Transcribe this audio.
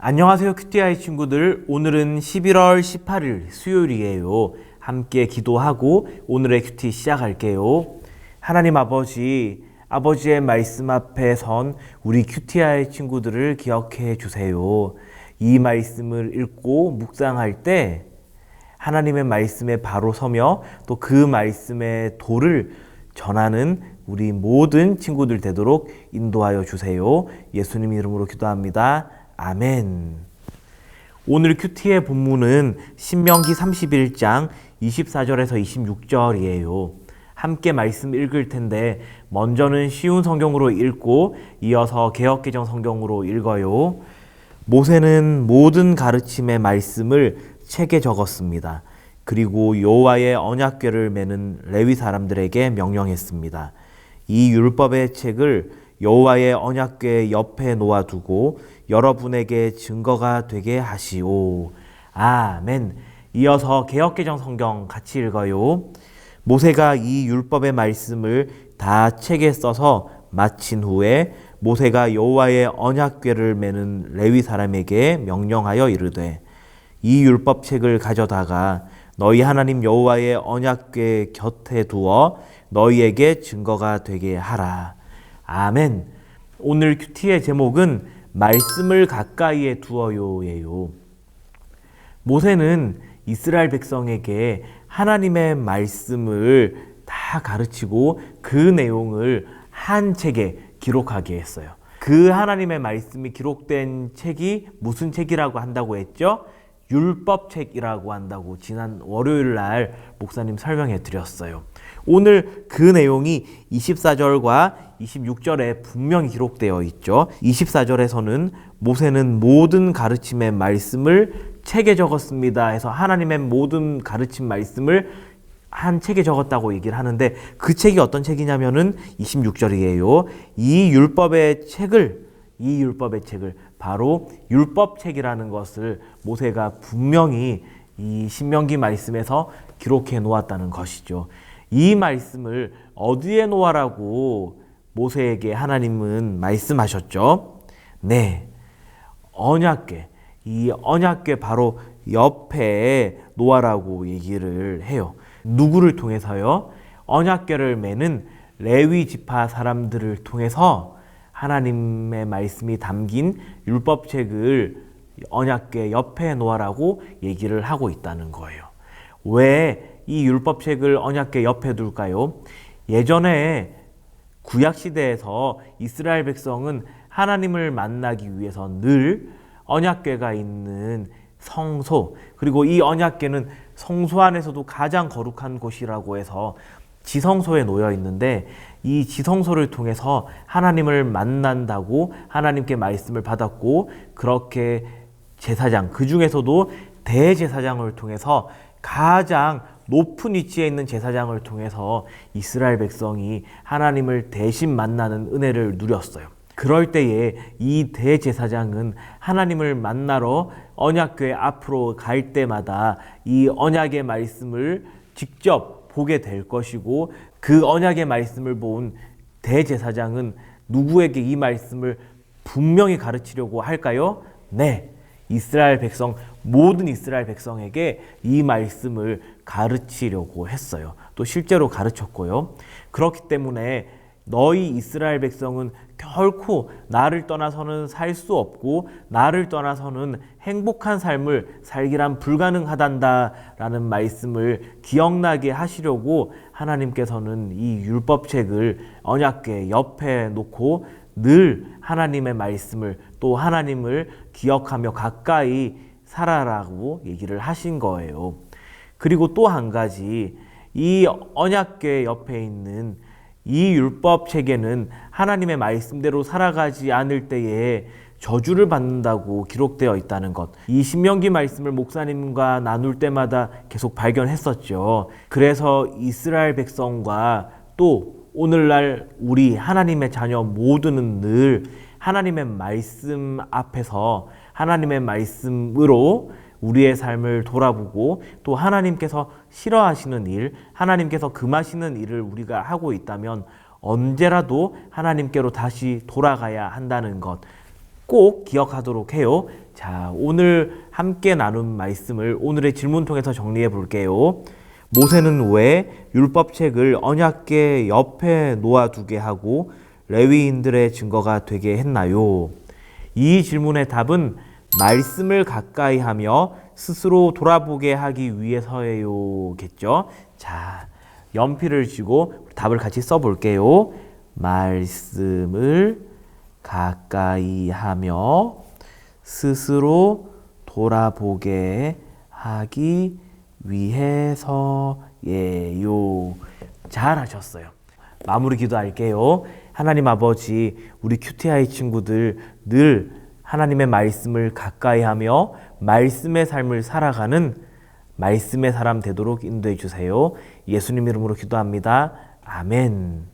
안녕하세요, 큐티아이 친구들. 오늘은 11월 18일 수요일이에요. 함께 기도하고 오늘의 큐티 시작할게요. 하나님 아버지, 아버지의 말씀 앞에 선 우리 큐티아이 친구들을 기억해 주세요. 이 말씀을 읽고 묵상할 때 하나님의 말씀에 바로 서며 또 그 말씀의 도를 전하는 우리 모든 친구들 되도록 인도하여 주세요. 예수님 이름으로 기도합니다. 아멘. 오늘 큐티의 본문은 신명기 31장 24절에서 26절이에요. 함께 말씀 읽을 텐데 먼저는 쉬운 성경으로 읽고 이어서 개역개정 성경으로 읽어요. 모세는 모든 가르침의 말씀을 책에 적었습니다. 그리고 여호와의 언약궤를 메는 레위 사람들에게 명령했습니다. 이 율법의 책을 여호와의 언약궤 옆에 놓아두고 여러분에게 증거가 되게 하시오. 아멘. 이어서 개역개정 성경 같이 읽어요. 모세가 이 율법의 말씀을 다 책에 써서 마친 후에 모세가 여호와의 언약궤를 메는 레위 사람에게 명령하여 이르되 이 율법책을 가져다가 너희 하나님 여호와의 언약궤 곁에 두어 너희에게 증거가 되게 하라. 아멘. 오늘 큐티의 제목은 말씀을 가까이에 두어요예요. 모세는 이스라엘 백성에게 하나님의 말씀을 다 가르치고 그 내용을 한 책에 기록하게 했어요. 그 하나님의 말씀이 기록된 책이 무슨 책이라고 한다고 했죠? 율법책이라고 한다고 지난 월요일 날 목사님 설명해 드렸어요. 오늘 그 내용이 24절과 26절에 분명히 기록되어 있죠. 24절에서는 모세는 모든 가르침의 말씀을 책에 적었습니다 해서 하나님의 모든 가르침 말씀을 한 책에 적었다고 얘기를 하는데 그 책이 어떤 책이냐면은 26절이에요. 이 율법의 책을 바로 율법책이라는 것을 모세가 분명히 이 신명기 말씀에서 기록해 놓았다는 것이죠. 이 말씀을 어디에 놓아라고 모세에게 하나님은 말씀하셨죠? 네, 언약궤. 이 언약궤 바로 옆에 놓아라고 얘기를 해요. 누구를 통해서요? 언약궤를 메는 레위 지파 사람들을 통해서 하나님의 말씀이 담긴 율법책을 언약궤 옆에 놓아라고 얘기를 하고 있다는 거예요. 왜 이 율법책을 언약궤 옆에 둘까요? 예전에 구약시대에서 이스라엘 백성은 하나님을 만나기 위해서 늘 언약궤가 있는 성소, 그리고 이 언약궤는 성소 안에서도 가장 거룩한 곳이라고 해서 지성소에 놓여 있는데 이 지성소를 통해서 하나님을 만난다고 하나님께 말씀을 받았고, 그렇게 제사장, 그 중에서도 대제사장을 통해서 가장 높은 위치에 있는 제사장을 통해서 이스라엘 백성이 하나님을 대신 만나는 은혜를 누렸어요. 그럴 때에 이 대제사장은 하나님을 만나러 언약궤 앞으로 갈 때마다 이 언약의 말씀을 직접 보게 될 것이고, 그 언약의 말씀을 본 대제사장은 누구에게 이 말씀을 분명히 가르치려고 할까요? 네, 이스라엘 백성, 모든 이스라엘 백성에게 이 말씀을 가르치려고 했어요. 또 실제로 가르쳤고요. 그렇기 때문에 너희 이스라엘 백성은 결코 나를 떠나서는 살 수 없고 나를 떠나서는 행복한 삶을 살기란 불가능하단다라는 말씀을 기억나게 하시려고 하나님께서는 이 율법책을 언약궤 옆에 놓고 늘 하나님의 말씀을, 또 하나님을 기억하며 가까이 살아라고 얘기를 하신 거예요. 그리고 또 한 가지, 이 언약궤 옆에 있는 이 율법책에는 하나님의 말씀대로 살아가지 않을 때에 저주를 받는다고 기록되어 있다는 것. 이 신명기 말씀을 목사님과 나눌 때마다 계속 발견했었죠. 그래서 이스라엘 백성과 또 오늘날 우리 하나님의 자녀 모두는 늘 하나님의 말씀 앞에서 하나님의 말씀으로 우리의 삶을 돌아보고, 또 하나님께서 싫어하시는 일, 하나님께서 금하시는 일을 우리가 하고 있다면 언제라도 하나님께로 다시 돌아가야 한다는 것 꼭 기억하도록 해요. 자, 오늘 함께 나눈 말씀을 오늘의 질문 통해서 정리해 볼게요. 모세는 왜 율법책을 언약궤 옆에 놓아두게 하고 레위인들의 증거가 되게 했나요? 이 질문의 답은 말씀을 가까이 하며 스스로 돌아보게 하기 위해서예요. 겠죠? 자, 연필을 쥐고 답을 같이 써볼게요. 말씀을 가까이 하며 스스로 돌아보게 하기 위해서예요. 잘하셨어요. 마무리 기도할게요. 하나님 아버지, 우리 QTI 친구들 늘 하나님의 말씀을 가까이 하며 말씀의 삶을 살아가는 말씀의 사람 되도록 인도해 주세요. 예수님 이름으로 기도합니다. 아멘.